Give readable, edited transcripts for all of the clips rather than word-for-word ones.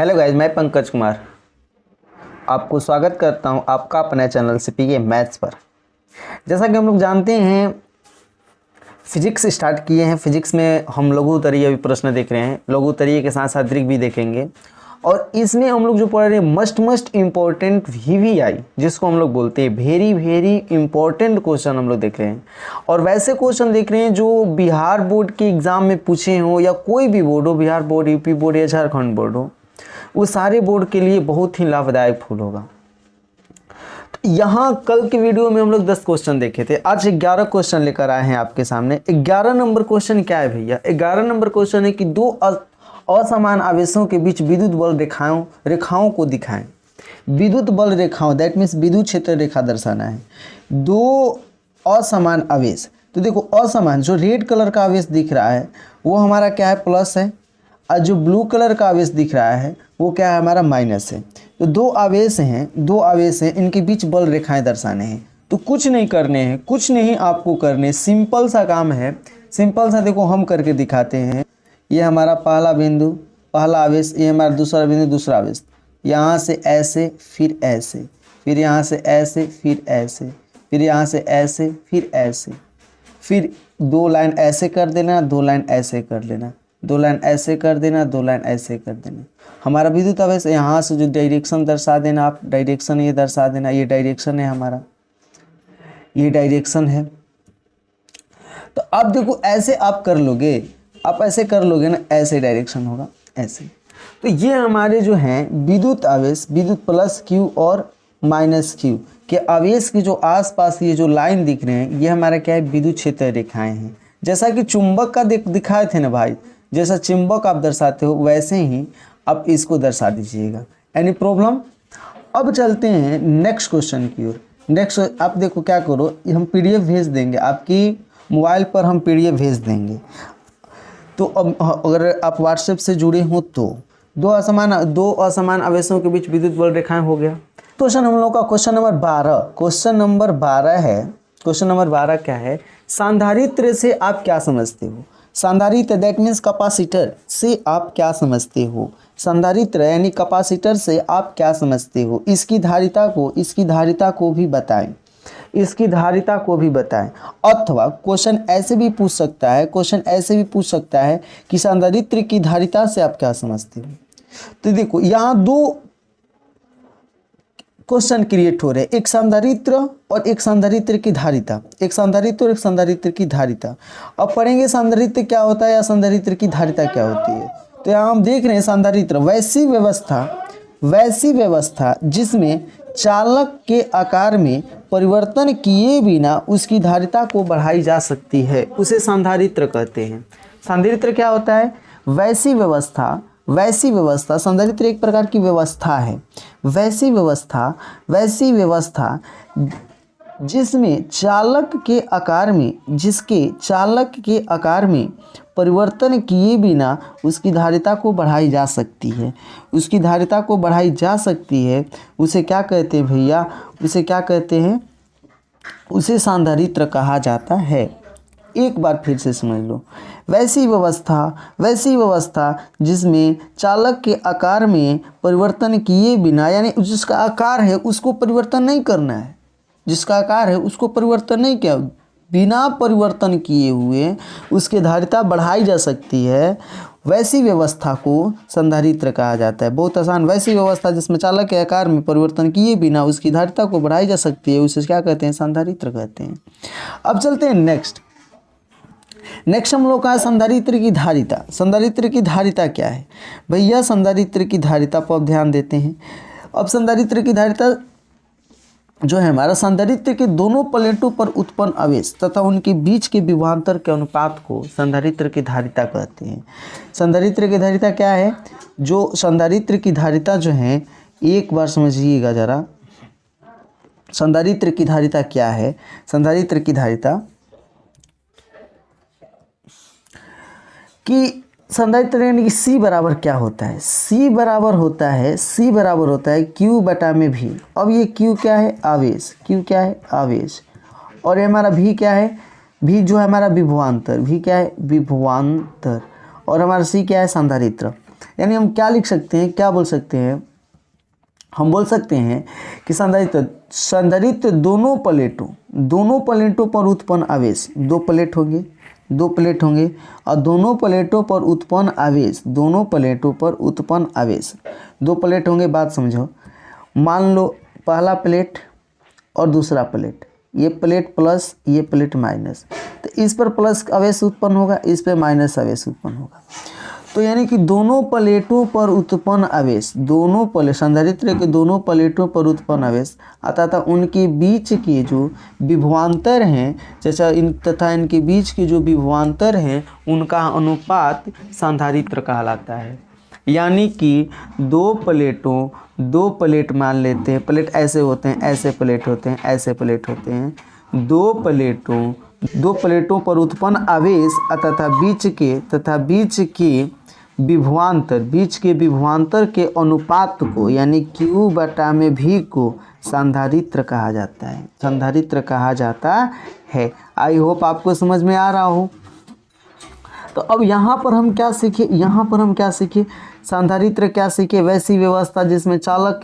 Hello guys, मैं पंकज कुमार आपको स्वागत करता हूं आपका अपने चैनल CPK मैथ्स पर। जैसा कि हम लोग जानते हैं, फिजिक्स स्टार्ट किए हैं। फिजिक्स में हम लघु उत्तरीय भी प्रश्न देख रहे हैं, लघु उत्तरीय के साथ साथ दीर्घ भी देखेंगे। और इसमें हम लोग जो पढ़ रहे हैं मस्ट इम्पोर्टेंट VVI, जिसको हम लोग बोलते हैं वेरी इंपॉर्टेंट क्वेश्चन हम लोग देख रहे हैं। और वैसे क्वेश्चन देख रहे हैं जो बिहार बोर्ड के एग्ज़ाम में पूछे हों या कोई भी बोर्ड हो, बिहार बोर्ड, यूपी बोर्ड या झारखंड बोर्ड हो, वो सारे बोर्ड के लिए बहुत ही लाभदायक फूल होगा। तो यहाँ कल के वीडियो में हम लोग 10 क्वेश्चन देखे थे, आज 11 क्वेश्चन लेकर आए हैं आपके सामने। 11 नंबर क्वेश्चन क्या है भैया? 11 नंबर क्वेश्चन है कि दो असमान आवेशों के बीच विद्युत बल रेखाओं को दिखाएं। विद्युत बल रेखाओं, दैट मीन्स विद्युत क्षेत्र रेखा दर्शाना है। दो असमान आवेश, तो देखो असमान, जो रेड कलर का आवेश दिख रहा है वो हमारा क्या है? प्लस है। और जो ब्लू कलर का आवेश दिख रहा है वो क्या है? हमारा माइनस है। तो दो आवेश हैं, इनके बीच बल रेखाएं दर्शाने हैं। तो कुछ नहीं करने हैं, कुछ नहीं आपको करने, सिंपल सा काम है। सिंपल सा देखो हम करके दिखाते हैं। ये हमारा पहला बिंदु, पहला आवेश, ये हमारा दूसरा बिंदु, दूसरा आवेश। यहाँ से ऐसे, फिर ऐसे, फिर यहाँ से ऐसे, फिर ऐसे, फिर यहाँ से ऐसे, फिर ऐसे, फिर दो लाइन ऐसे कर देना, दो लाइन ऐसे कर लेना, दो लाइन ऐसे कर देना, दो लाइन ऐसे कर देना। हमारा विद्युत आवेश यहाँ से जो डायरेक्शन दर्शा देना, आप डायरेक्शन ये दर्शा देना, ये डायरेक्शन है हमारा, ये डायरेक्शन है। तो अब देखो ऐसे आप कर लोगे, आप ऐसे कर लोगे ना, ऐसे डायरेक्शन होगा, ऐसे। तो ये हमारे जो हैं विद्युत आवेश, विद्युत प्लस Q और माइनस Q के आवेश की जो आसपास ये जो लाइन दिख रहे हैं, ये हमारा क्या है? विद्युत क्षेत्र रेखाएं हैं। जैसा कि चुंबक का दिखाए थे ना भाई, जैसा चुंबक आप दर्शाते हो वैसे ही आप इसको दर्शा दीजिएगा। Any problem? अब चलते हैं नेक्स्ट क्वेश्चन की ओर। नेक्स्ट आप देखो क्या करो, हम PDF भेज देंगे आपकी मोबाइल पर, हम PDF भेज देंगे। तो अब अगर आप व्हाट्सएप से जुड़े हो तो दो असमान आवेशों के बीच विद्युत बल रेखाएं हो गया। क्वेश्चन हम लोग का क्वेश्चन नंबर 12, क्वेश्चन नंबर 12 है। क्वेश्चन नंबर 12 क्या है? सांधारित्र से आप क्या समझते हो? सांधारित्र दैट मीन्स कैपेसिटर से आप क्या समझते हो? संधारित्र यानी कैपेसिटर से आप क्या समझते हो? इसकी धारिता को भी बताएं, इसकी धारिता को भी बताएं। अथवा क्वेश्चन ऐसे भी पूछ सकता है, कि संधारित्र की धारिता से आप क्या समझते हो? तो देखो यहाँ दो क्वेश्चन क्रिएट हो रहे हैं, एक संधारित्र और एक संधारित्र की धारिता, एक संधारित्र और एक संधारित्र की धारिता। अब पढ़ेंगे संधारित्र क्या होता है या संधारित्र की धारिता क्या होती है। तो यहाँ हम देख रहे हैं संधारित्र वैसी व्यवस्था जिसमें चालक के आकार में परिवर्तन किए बिना उसकी धारिता को बढ़ाई जा सकती है, उसे संधारित्र कहते हैं। संधारित्र क्या होता है? वैसी व्यवस्था, संधारित्र एक प्रकार की व्यवस्था है। वैसी व्यवस्था जिसमें चालक के आकार में परिवर्तन किए बिना उसकी धारिता को बढ़ाई जा सकती है, उसकी धारिता को बढ़ाई जा सकती है। उसे क्या कहते हैं भैया? उसे क्या कहते हैं? उसे संधारित्र कहा जाता है। एक बार फिर से समझ लो, वैसी व्यवस्था जिसमें चालक के आकार में परिवर्तन किए बिना, यानी जिसका आकार है उसको परिवर्तन नहीं करना है, जिसका आकार है उसको परिवर्तन नहीं किया, बिना परिवर्तन किए हुए उसकी धारिता बढ़ाई जा सकती है, वैसी व्यवस्था को संधारित्र कहा जाता है। बहुत आसान, वैसी व्यवस्था जिसमें चालक के आकार में परिवर्तन किए बिना उसकी धारिता को बढ़ाई जा सकती है, उसे क्या कहते हैं? संधारित्र कहते हैं। अब चलते हैं नेक्स्ट हम लोग का संधारित्र की धारिता। संधारित्र की धारिता क्या है भैया? संधारित्र की धारिता पर ध्यान देते हैं। अब संधारित्र की धारिता जो है हमारा, संधारित्र के दोनों प्लेटों पर उत्पन्न आवेश तथा उनके बीच के विभवांतर के अनुपात को संधारित्र की धारिता कहते हैं। संधारित्र की धारिता क्या है? जो संधारित्र की धारिता जो है, एक बार समझिएगा जरा, संधारित्र की धारिता क्या है? संधारित्र की धारिता कि संधारित्र यानी कि C बराबर क्या होता है? C बराबर होता है Q बटा में V। अब ये Q क्या है? आवेश। Q क्या है? आवेश। और ये हमारा V क्या है? V जो है हमारा विभवांतर। V क्या है? विभवांतर। और हमारा C क्या है? संधारित्र। यानी हम क्या लिख सकते हैं, क्या बोल सकते हैं, हम बोल सकते हैं कि संधारित्र दोनों प्लेटों पर उत्पन्न आवेश, दो प्लेट होंगे और दोनों प्लेटों पर उत्पन्न आवेश, दो प्लेट होंगे। बात समझो, मान लो पहला प्लेट और दूसरा प्लेट, ये प्लेट प्लस ये प्लेट माइनस, तो इस पर प्लस आवेश उत्पन्न होगा, इस पर माइनस आवेश उत्पन्न होगा। तो यानी कि दोनों प्लेटों पर उत्पन्न आवेश, संधारित्र के दोनों प्लेटों पर उत्पन्न आवेश तथा उनके बीच के जो विभवांतर हैं तथा इनके बीच के जो विभवांतर हैं उनका अनुपात संधारित्र कहलाता है। यानी कि दो प्लेट मान लेते हैं, प्लेट ऐसे होते हैं, ऐसे प्लेट होते हैं, ऐसे प्लेट होते हैं, दो प्लेटों पर उत्पन्न आवेश तथा बीच के विभवांतर के अनुपात को यानी Q/V को संधारित्र कहा जाता है। आई होप आपको समझ में आ रहा हो। तो अब यहाँ पर हम क्या सीखे, संधारित्र क्या सीखे, वैसी व्यवस्था जिसमें चालक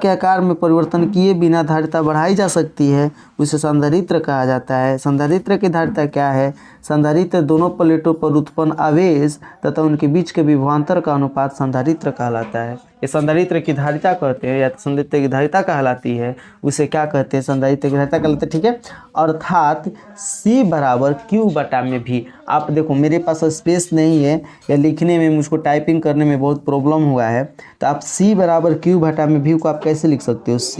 के आकार में परिवर्तन किए बिना धारिता बढ़ाई जा सकती है, उसे संधारित्र कहा जाता है। संधारित्र की धारिता क्या है, संधारित्र दोनों प्लेटों पर उत्पन्न आवेश तथा उनके बीच के विभवांतर का अनुपात संधारित्र कहलाता है। ये संधारित्र की धारिता कहते हैं या संधारित्र की धारिता कहलाती है, उसे क्या कहते हैं, संधारित्र की धारिता कहलाते हैं। ठीक है, अर्थात C = Q/V। आप देखो मेरे पास स्पेस नहीं है या लिखने में मुझको टाइपिंग करने में बहुत प्रॉब्लम हुआ है, तो आप C = Q/V को आप कैसे लिख सकते हो, C =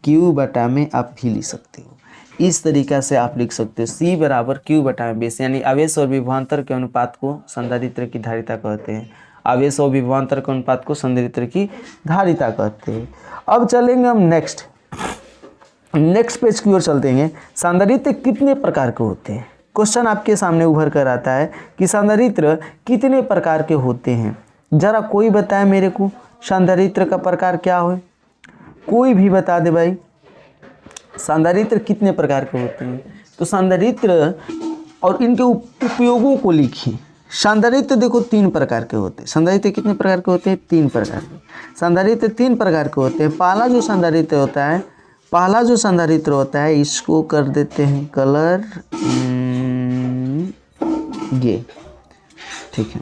Q/V आप भी लिख सकते हो। इस तरीक़ा से आप लिख सकते हो C = Q/V, यानी आवेश और विभवांतर के अनुपात को संधारित्र की धारिता कहते हैं। आवेश और विभवांतर के अनुपात को संधारित्र की धारिता कहते हैं। अब चलेंगे हम नेक्स्ट पेज की ओर चलते हैं। संधारित्र कितने प्रकार के होते हैं, क्वेश्चन आपके सामने उभर कर आता है कि संधारित्र कितने प्रकार के होते हैं। जरा कोई बताए मेरे को संधारित्र का प्रकार क्या हो, कोई भी बता दे भाई, संधारित्र कितने प्रकार के होते हैं। तो संधारित्र और इनके उपयोगों को लिखिए। संधारित्र देखो 3 प्रकार के होते हैं। संधारित्र कितने प्रकार के होते हैं, 3 प्रकार के। संधारित्र 3 प्रकार के होते हैं। पहला जो संधारित्र होता है इसको कर देते हैं कलर, ये ठीक है।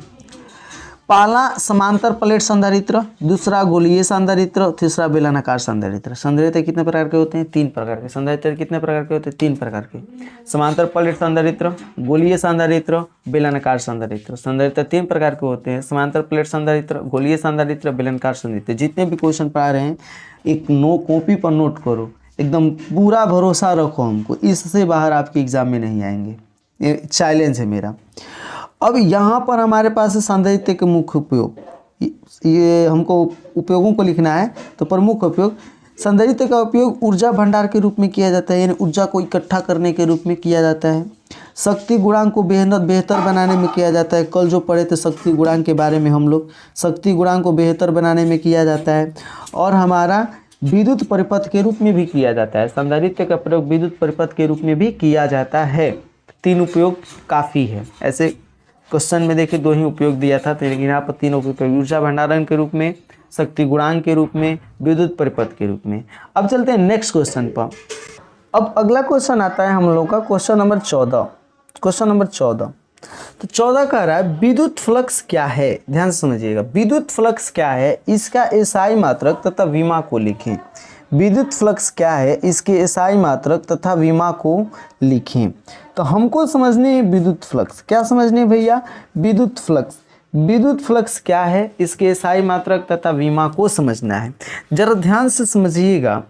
पहला समांतर प्लेट संधारित्र, दूसरा गोलीय संधारित्र, तीसरा बेलनाकार संधारित्र। संधारित्र कितने प्रकार के होते हैं, 3 प्रकार के। संधारित्र कितने प्रकार के होते हैं, 3 प्रकार के। समांतर प्लेट संधारित्र, गोलीय संधारित्र, बेलनाकार संधारित्र। संधारित्र 3 प्रकार के होते हैं, समांतर प्लेट संधारित्र, गोलीय संधारित्र, बेलनाकार संधारित्र। जितने भी क्वेश्चन पढ़ा रहे हैं एक कॉपी पर नोट करो, एकदम पूरा भरोसा रखो हमको, इससे बाहर आपके एग्जाम में नहीं आएंगे, ये चैलेंज है मेरा। अब यहाँ पर हमारे पास है संधारित्र के मुख्य उपयोग, ये हमको उपयोगों को लिखना है। तो प्रमुख उपयोग, संधारित्र का उपयोग ऊर्जा भंडार के रूप में किया जाता है, यानी ऊर्जा को इकट्ठा करने के रूप में किया जाता है। शक्ति गुणांक को बेहतर बनाने में किया जाता है। कल जो पढ़े थे शक्ति गुणांक के बारे में हम लोग, शक्ति गुणांक को बेहतर बनाने में किया जाता है। और हमारा विद्युत परिपथ के रूप में भी किया जाता है। संधारित्र का प्रयोग विद्युत परिपथ के रूप में भी किया जाता है। 3 उपयोग काफ़ी है। ऐसे क्वेश्चन में देखिए 2 ही उपयोग दिया था, तो लेकिन यहाँ पर 3 उपयोग, ऊर्जा भंडारण के रूप में, शक्ति गुणांक के रूप में, विद्युत परिपथ के रूप में। अब चलते हैं नेक्स्ट क्वेश्चन पर। अब अगला क्वेश्चन आता है हम लोग का क्वेश्चन नंबर 14। तो 14 कह रहा है विद्युत फ्लक्स क्या है। ध्यान से समझिएगा, विद्युत फ्लक्स क्या है, इसका एसआई मात्रक तथा विमा को लिखें। विद्युत फ्लक्स क्या है, इसके एसआई मात्रक तथा विमा को लिखें। तो हमको समझने हैं विद्युत फ्लक्स, क्या समझने हैं भैया, विद्युत फ्लक्स क्या है, इसके एसआई मात्रक तथा विमा को समझना है। जरा ध्यान से समझिएगा।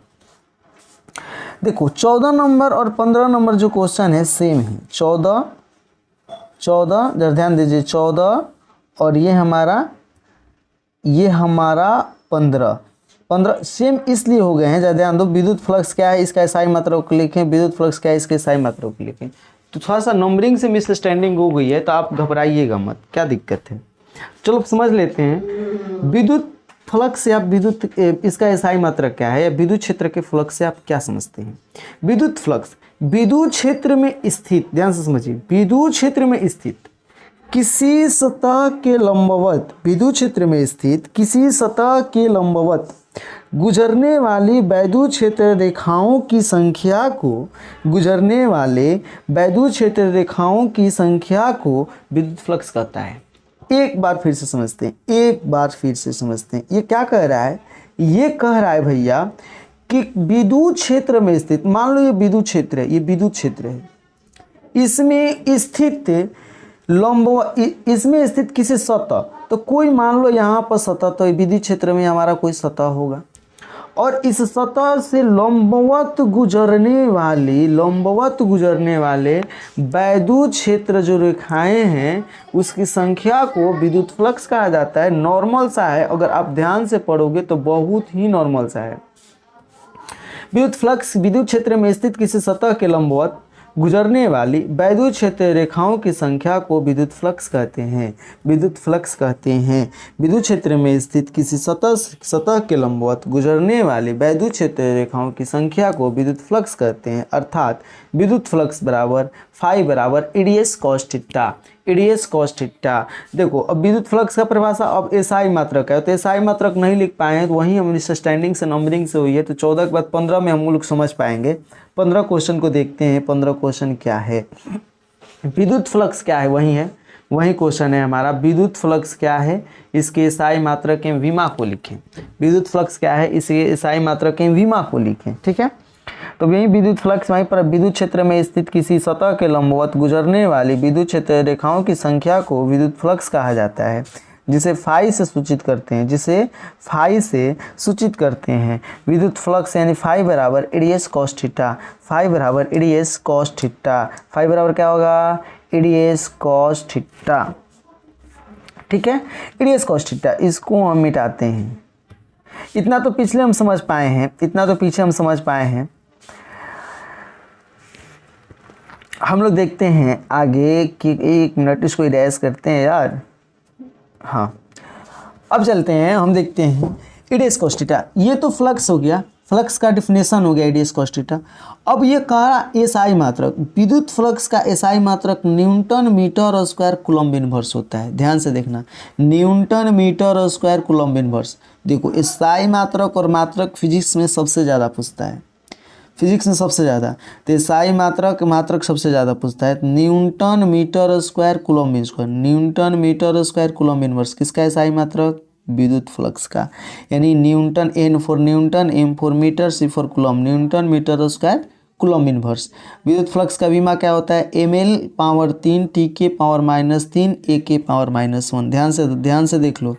देखो 14 नंबर और 15 नंबर जो क्वेश्चन है सेम है। 14 जरा ध्यान दीजिए, 14 और ये हमारा 15 सेम इसलिए हो गए हैं, जरा ध्यान दो। विद्युत फ्लक्स क्या है, इसका एसआई मात्रक को लिखें। विद्युत फ्लक्स क्या है, इसके एसआई मात्रक को लिखें। तो थोड़ा सा नंबरिंग से मिसअंडरस्टैंडिंग हो गई है, तो आप घबराइएगा मत, क्या दिक्कत है। चलो समझ लेते हैं। विद्युत फ्लक्स से आप इसका एसआई मात्रक क्या है, या विद्युत क्षेत्र के फ्लक्स से आप क्या समझते हैं। विद्युत फ्लक्स विद्युत क्षेत्र में स्थित, ध्यान से समझिए, विद्युत क्षेत्र में स्थित किसी सतह के लंबवत विद्युत क्षेत्र में स्थित किसी सतह के लंबवत गुजरने वाली वैद्युत क्षेत्र रेखाओं की संख्या को विद्युत फ्लक्स कहता है। एक बार फिर से समझते हैं ये क्या कह रहा है। ये कह रहा है भैया कि विद्युत क्षेत्र में स्थित, मान लो ये विद्युत क्षेत्र है, इसमें स्थित किसी सतह, तो कोई मान लो यहाँ पर सतह, तो विद्युत क्षेत्र में हमारा कोई सतह होगा और इस सतह से लंबवत गुजरने वाले वैद्युत क्षेत्र जो रेखाएं हैं उसकी संख्या को विद्युत फ्लक्स कहा जाता है। नॉर्मल सा है, अगर आप ध्यान से पढ़ोगे तो बहुत ही नॉर्मल सा है। विद्युत फ्लक्स विद्युत क्षेत्र में स्थित किसी सतह के लंबवत गुजरने वाली वैद्युत क्षेत्र रेखाओं की संख्या को विद्युत फ्लक्स कहते हैं। विद्युत क्षेत्र में स्थित किसी सतह के लंबवत गुजरने वाली वैद्युत क्षेत्र रेखाओं की संख्या को विद्युत फ्लक्स कहते हैं। अर्थात विद्युत फ्लक्स बराबर फाई बराबर EDS cos थीटा। देखो अब विद्युत फ्लक्स का परिभाषा अब SI मात्रक है, तो SI मात्रक नहीं लिख पाए हैं तो वहीं हम स्टैंडिंग से नंबरिंग से हुई है, तो 14 के बाद 15 में हम लोग समझ पाएंगे। 15 क्वेश्चन को देखते हैं। 15 क्वेश्चन क्या है, विद्युत फ्लक्स क्या है, वही क्वेश्चन है हमारा। विद्युत फ्लक्स क्या है, इसके SI मात्रक के विमा को लिखें। विद्युत फ्लक्स क्या है, इसके SI मात्रक के विमा को लिखें। ठीक है, तो यही विद्युत फ्लक्स वहीं पर विद्युत क्षेत्र में स्थित किसी सतह के लंबवत गुजरने वाली विद्युत क्षेत्र रेखाओं की संख्या को विद्युत फ्लक्स कहा जाता है, जिसे फाई से सूचित करते हैं। विद्युत फ्लक्स यानी फाई बराबर EDS cos थीटा। फाई बराबर क्या होगा, EDS cos थीटा। ठीक है, EDS cos थीटा, इसको हम मिटाते हैं। इतना तो पीछे हम समझ पाए हैं। हम लोग देखते हैं आगे कि 1 मिनट इसको इरेज करते हैं यार। हाँ, अब चलते हैं, हम देखते हैं EDS cos थीटा। ये तो फ्लक्स हो गया, फ्लक्स का डिफिनेशन हो गया EDS cos थीटा। अब ये कहा SI मात्रक, विद्युत फ्लक्स का SI मात्रक newton metre square coulomb inverse होता है। ध्यान से देखना, newton metre square coulomb inverse. देखो SI मात्रक और मात्रक फिजिक्स में सबसे ज़्यादा पूछता है, तो SI मात्रक सबसे ज़्यादा पूछता है। Newton metre square coulomb inverse किसका SI मात्रक, विद्युत फ्लक्स का। यानी newton, N for newton, M for metre, C for coulomb, newton metre square coulomb inverse. विद्युत फ्लक्स का विमा क्या होता है, ml पावर 3 T के पावर -3 A के पावर -1। ध्यान से देख लो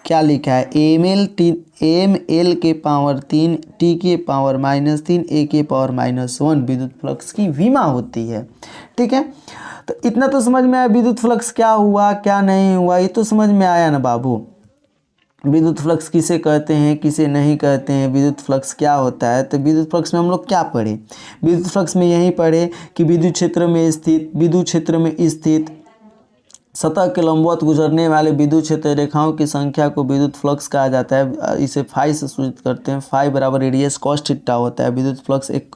क्या लिखा है, ml के पावर 3 T के पावर -3 A के पावर -1 विद्युत फ्लक्स की विमा होती है। ठीक है, तो इतना तो समझ में आया विद्युत फ्लक्स क्या हुआ क्या नहीं हुआ, ये तो समझ में आया ना बाबू। विद्युत फ्लक्स किसे कहते हैं किसे नहीं कहते हैं, विद्युत फ्लक्स क्या होता है। तो विद्युत फ्लक्स में हम लोग क्या पढ़े, विद्युत फ्लक्स में यही पढ़े कि विद्युत क्षेत्र में स्थित सतह के लंबवत गुजरने वाले विद्युत क्षेत्र रेखाओं की संख्या को विद्युत फ्लक्स कहा जाता है। इसे फाई से सूचित करते हैं। फाई बराबर EDS cos थीटा होता है। विद्युत फ्लक्स एक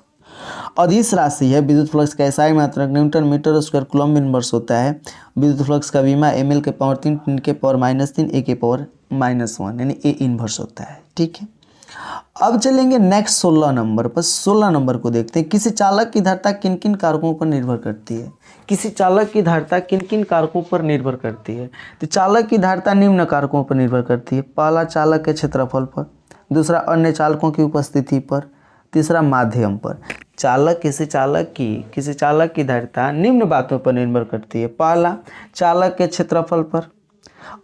अदिश राशि है। विद्युत फ्लक्स का SI मात्रक newton metre square coulomb inverse होता है। विद्युत फ्लक्स का विमा ml के पावर 3 T के पावर -3 A के पावर -1 यानी A इनवर्स होता है। ठीक है, अब चलेंगे नेक्स्ट 16 नंबर पर। 16 नंबर को देखते हैं, किसी चालक की धारिता किन किन कारकों पर निर्भर करती है। तो चालक की धारिता निम्न कारकों पर निर्भर करती है। पहला, चालक के क्षेत्रफल पर। दूसरा, अन्य चालकों की उपस्थिति पर। तीसरा, माध्यम पर। किसी चालक की धारिता निम्न बातों पर निर्भर करती है। पहला, चालक के क्षेत्रफल पर,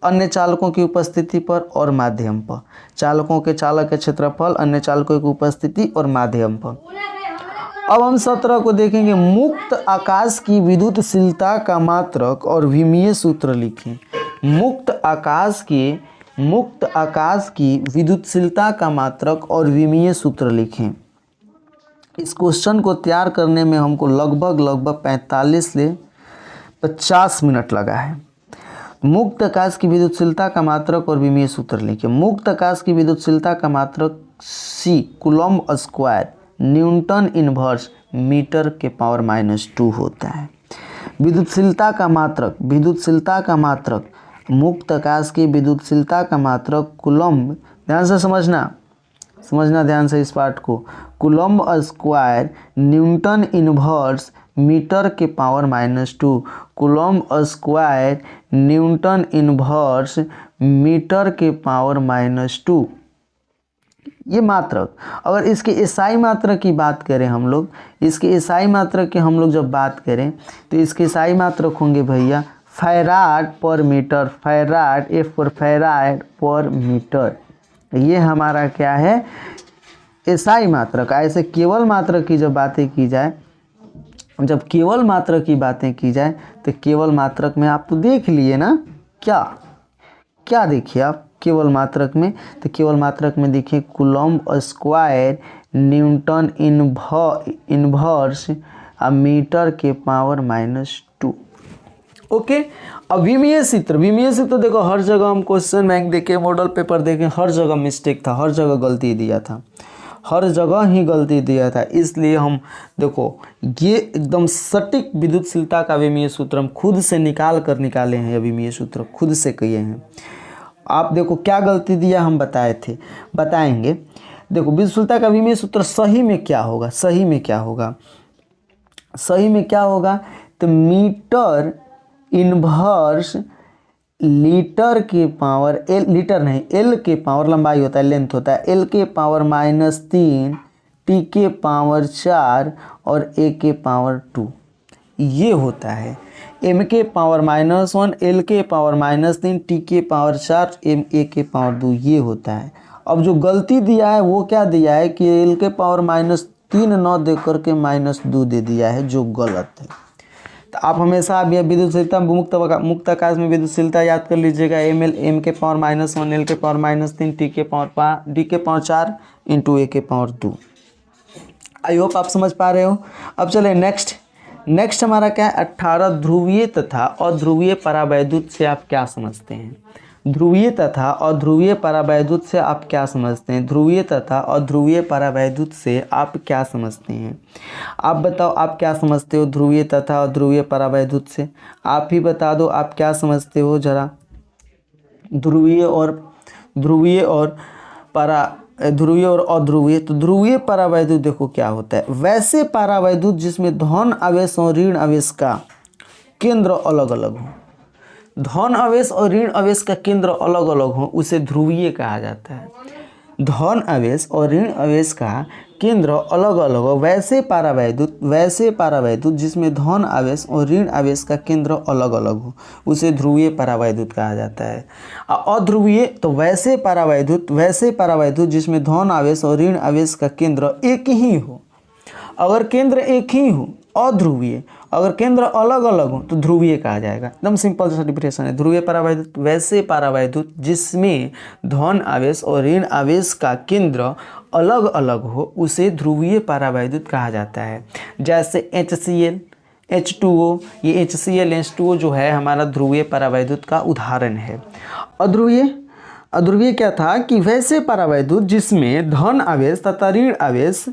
अन्य चालकों की उपस्थिति पर और माध्यम पर। चालक के क्षेत्रफल, अन्य चालकों की उपस्थिति और माध्यम पर। अब हम 17 को देखेंगे, मुक्त आकाश की विद्युतशीलता का मात्रक और विमीय सूत्र लिखें। मुक्त आकाश की विद्युतशीलता का मात्रक और विमीय सूत्र लिखें। इस क्वेश्चन को तैयार करने में हमको लगभग 45 से 50 मिनट लगा है। मुक्त आकाश की विद्युतशीलता का मात्रक और विमीय सूत्र लिखिए। मुक्त आकाश की विद्युतशीलता का मात्रक C coulomb square newton inverse metre के पावर -2 होता है। विद्युतशीलता का मात्रक मुक्त आकाश की विद्युतशीलता का मात्रक कूलम्ब, ध्यान से समझना ध्यान से इस पार्ट को, coulomb square newton inverse metre के power -2, coulomb square newton inverse metre के पावर -2। ये मात्रक, अगर इसके एसआई मात्रक की बात करें हम लोग, इसके एसआई मात्रक की हम लोग जब बात करें तो इसके एसआई मात्रक होंगे भैया फैराड पर मीटर, फैराड, एफ पर फैराड पर मीटर। ये हमारा क्या है, एसआई मात्रक। ऐसे केवल मात्रक की जब बातें की जाए, जब केवल मात्रक की बातें की जाए तो केवल मात्रक में आप तो देख लिए ना, क्या देखिए आप केवल मात्रक में, तो केवल मात्रक में देखिए coulomb square newton inverse metre के पावर -2। ओके। अब विमीय सूत्र देखो हर जगह हम क्वेश्चन बैंक देखे, मॉडल पेपर देखे, हर जगह मिस्टेक था, हर जगह गलती दिया था, हर जगह ही गलती दिया था। इसलिए हम देखो ये एकदम सटीक विद्युतशीलता का विमीय सूत्र हम खुद से निकाले हैं, विमीय सूत्र खुद से किए हैं। आप देखो क्या गलती दिया हम बताएंगे। देखो विद्युतशीलता का विमीय सूत्र सही में क्या होगा, सही में क्या होगा तो मीटर इनवर्स लीटर के पावर एल, लीटर नहीं एल के पावर, लंबाई होता है लेंथ होता है, एल के पावर -3, टी के पावर 4 और ए के पावर 2, ये होता है। एम के पावर -1, एल के पावर -3, टी के पावर 4, एम ए के पावर 2, ये होता है। अब जो गलती दिया है वो क्या दिया है कि एल के पावर -3 न दे करके -2 दे दिया है, जो गलत है। तो आप हमेशा अब यह विद्युतशीलता मुक्त आकाश में विद्युतशीलता याद कर लीजिएगा, एम के पावर -1, एल के पावर -3, डी के पावर 4 इंटू ए के पावर 2। आई होप आप समझ पा रहे हो। अब चले नेक्स्ट हमारा क्या है, 18 ध्रुवीय तथा अध्रुवीय परावैद्युत से आप क्या समझते हैं। ध्रुवीय तथा अध्रुवीय परावैद्युत से आप क्या समझते हैं, ध्रुवीय तथा अध्रुवीय परावैद्युत से आप क्या समझते हैं। आप बताओ आप क्या समझते हो ध्रुवीय तथा अध्रुवीय परावैद्युत से, आप ही बता दो आप क्या समझते हो जरा। ध्रुवीय और अध्रुवीय। तो ध्रुवीय परावैद्युत देखो क्या होता है, वैसे परावैद्युत जिसमें धन आवेश और ऋण आवेश का केंद्र अलग अलग हो, धन आवेश और ऋण आवेश का केंद्र अलग अलग हो, उसे ध्रुवीय कहा जाता है। धन आवेश और ऋण आवेश का केंद्र अलग अलग हो, वैसे परावैद्युत जिसमें धन आवेश और ऋण आवेश का केंद्र अलग अलग हो, उसे ध्रुवीय परावैद्युत कहा जाता है। अध्रुवीय तो वैसे परावैद्युत जिसमें धन आवेश और ऋण आवेश का केंद्र एक ही हो। अगर केंद्र एक ही हो अध्रुवीय, अगर केंद्र अलग अलग हो तो ध्रुवीय कहा जाएगा। एकदम सिंपल सा डिफरेंस है। ध्रुवीय परावैद्युत वैसे परावैद्युत जिसमें धन आवेश और ऋण आवेश का केंद्र अलग अलग हो, उसे ध्रुवीय परावैद्युत कहा जाता है। जैसे HCl H2O, ये HCl H2O जो है हमारा ध्रुवीय परावैद्युत का उदाहरण है। अध्रुवीय क्या था कि वैसे परावैद्युत जिसमें धन आवेश तथा ऋण आवेश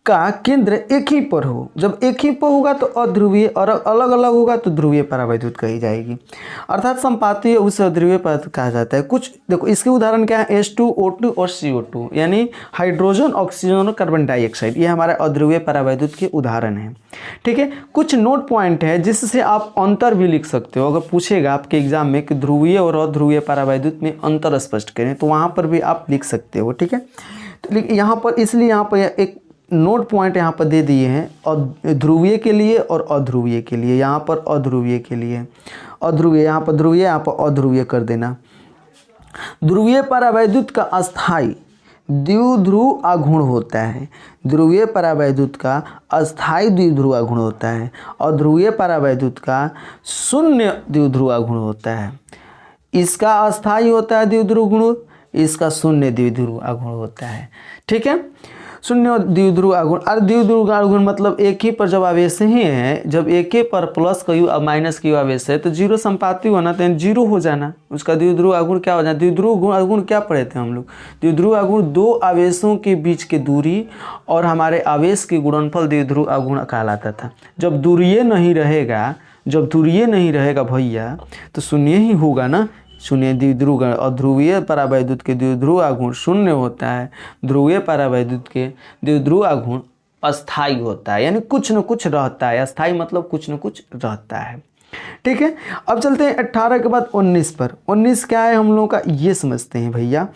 का केंद्र एक ही पर हो। जब एक ही पर होगा तो अध्रुवीय, और अलग अलग होगा तो ध्रुवीय परावैद्युत कही जाएगी। अर्थात संपातीय उसे अध्रुवीय परावैद्युत कहा जाता है। कुछ देखो इसके उदाहरण क्या है, H2O2 और CO2 यानी हाइड्रोजन, ऑक्सीजन और कार्बन डाइऑक्साइड, ये हमारे अध्रुवीय परावैद्युत के उदाहरण हैं। ठीक है, कुछ नोट पॉइंट है जिससे आप अंतर भी लिख सकते हो। अगर पूछेगा आपके एग्जाम में कि ध्रुवीय और अध्रुवीय परावैद्युत में अंतर स्पष्ट करें, तो वहाँ पर भी आप लिख सकते हो। ठीक है, तो यहाँ पर इसलिए यहाँ पर एक नोट पॉइंट यहाँ पर दे दिए हैं, और ध्रुवीय के लिए और अध्रुवीय के लिए। यहाँ पर अध्रुवीय के लिए अध्रुवीय, यहाँ पर ध्रुवीय, यहाँ पर अध्रुवीय कर देना। ध्रुवीय परावैद्युत का अस्थाई द्विध्रुव आघूर्ण होता है। ध्रुवीय परावैद्युत का अस्थाई द्विध्रुव आघूर्ण होता है, और ध्रुवीय परावैद्युत का शून्य द्विध्रुव आघूर्ण होता है। इसका अस्थाई होता है द्विध्रुव गुण, इसका शून्य द्विध्रुव आघूर्ण होता है। ठीक है, शून्य द्विध्रुव आघूर्ण। और द्विध्रुव आघूर्ण मतलब एक ही पर जब आवेश ही है, जब एक ही पर प्लस क्यू और माइनस क्यू आवेश है तो जीरो संपाती होना, तो जीरो हो जाना, उसका द्विध्रुव आघूर्ण क्या हो जाना। द्विध्रुव आघूर्ण क्या पढ़े थे हम लोग, द्विध्रुव आघूर्ण दो आवेशों के बीच की दूरी और हमारे आवेश के गुणनफल द्विध्रुव आघूर्ण कहलाता था। जब दूरिये नहीं रहेगा, जब ध्रुवीय नहीं रहेगा भैया तो शून्य ही होगा ना। शून्य द्विध्रुव और ध्रुवीय परावैद्युत के द्विध्रुव आघूर्ण शून्य होता है, ध्रुवीय परावैद्युत के द्विध्रुव आघूर्ण अस्थाई होता है, यानी कुछ न कुछ रहता है। अस्थाई मतलब कुछ न कुछ रहता है। ठीक है, अब चलते हैं 18 के बाद 19 पर। 19 क्या है हम लोगों का, ये समझते हैं भैया।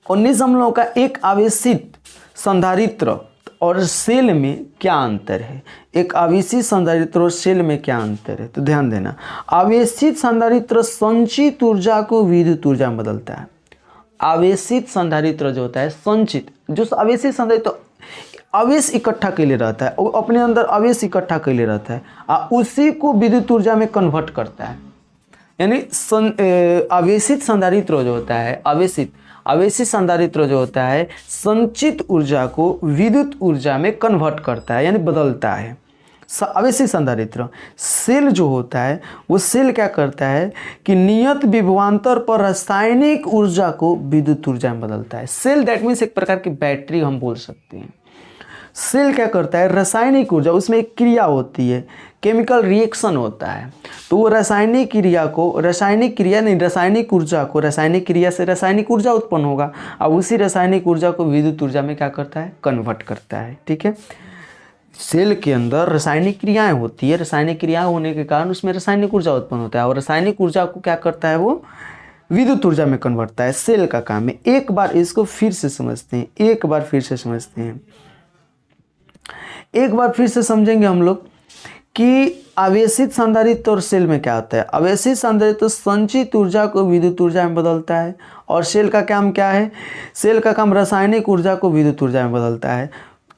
19 हम लोगों का एक आवेशित संधारित्र और सेल में क्या अंतर है। एक आवेशित संधारित्र और सेल में क्या अंतर है, तो ध्यान देना। आवेशित संधारित्र संचित ऊर्जा को विद्युत ऊर्जा में बदलता है। आवेशित संधारित्र जो होता है संचित, जो आवेशित संधारित्र आवेश इकट्ठा के लिए रहता है, वो अपने अंदर आवेश इकट्ठा के लिए रहता है उसी को विद्युत ऊर्जा में कन्वर्ट करता है। यानी आवेशित संधारित्र जो होता है, आवेशित संधारित्र जो होता है संचित ऊर्जा को विद्युत ऊर्जा में कन्वर्ट करता है, यानी बदलता है। आवेशित संधारित्र सेल जो होता है, वो सेल क्या करता है कि नियत विभवांतर पर रासायनिक ऊर्जा को विद्युत ऊर्जा में बदलता है। सेल दैट मीन्स एक प्रकार की बैटरी हम बोल सकते हैं। सेल क्या करता है, रासायनिक ऊर्जा, उसमें एक क्रिया होती है, केमिकल रिएक्शन होता है, तो वो रासायनिक क्रिया को रासायनिक क्रिया से रासायनिक ऊर्जा उत्पन्न होगा और उसी रासायनिक ऊर्जा को विद्युत ऊर्जा में क्या करता है, कन्वर्ट करता है। ठीक है, सेल के अंदर रासायनिक क्रियाएं होती है, रासायनिक क्रियाएं होने के कारण उसमें रासायनिक ऊर्जा उत्पन्न होता है और रासायनिक ऊर्जा को क्या करता है, वो विद्युत ऊर्जा में कन्वर्ट करता है। सेल का काम है। एक बार इसको फिर से समझते हैं, एक बार फिर से समझेंगे हम लोग कि आवेशित संधारित्र और सेल में क्या होता है। आवेशित संधारित्र संचित ऊर्जा को विद्युत ऊर्जा में बदलता है और सेल का काम क्या है, सेल का काम रासायनिक ऊर्जा को विद्युत ऊर्जा में बदलता है।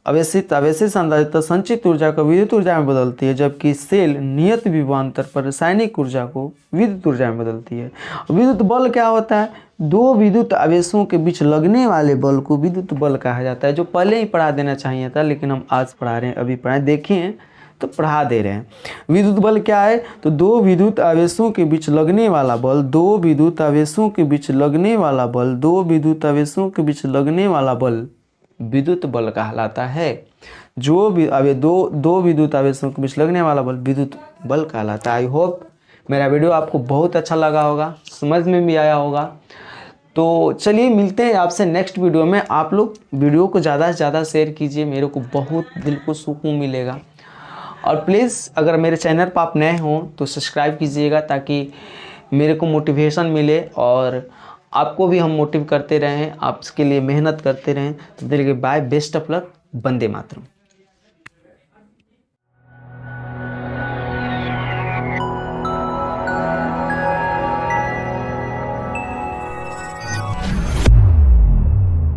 आवेशित संधारित्र संचित ऊर्जा को विद्युत ऊर्जा में बदलती है, जबकि सेल नियत विभवांतर पर रासायनिक ऊर्जा को विद्युत ऊर्जा में बदलती है। विद्युत बल क्या होता है, दो विद्युत आवेशों के बीच लगने वाले बल को विद्युत बल कहा जाता है, जो पहले ही पढ़ा देना चाहिए था लेकिन हम आज पढ़ा रहे हैं, अभी पढ़ाएं, देखें तो पढ़ा दे रहे हैं। विद्युत बल क्या है, तो दो विद्युत आवेशों के बीच लगने वाला बल, दो विद्युत आवेशों के बीच लगने वाला बल, दो विद्युत आवेशों के बीच लगने वाला बल विद्युत बल कहलाता है। जो भी दो विद्युत आवेशों के बीच लगने वाला बल विद्युत बल कहलाता है। आई होप मेरा वीडियो आपको बहुत अच्छा लगा होगा, समझ में भी आया होगा। तो चलिए मिलते हैं आपसे नेक्स्ट वीडियो में। आप लोग वीडियो को ज़्यादा से ज़्यादा शेयर कीजिए, मेरे को बहुत दिल को सुकून मिलेगा। और प्लीज़ अगर मेरे चैनल पर आप नए हों तो सब्सक्राइब कीजिएगा ताकि मेरे को मोटिवेशन मिले और आपको भी हम मोटिव करते रहें, आपके लिए मेहनत करते रहें। तो दिल के बाय, बेस्ट ऑफ लक, वंदे मातरम।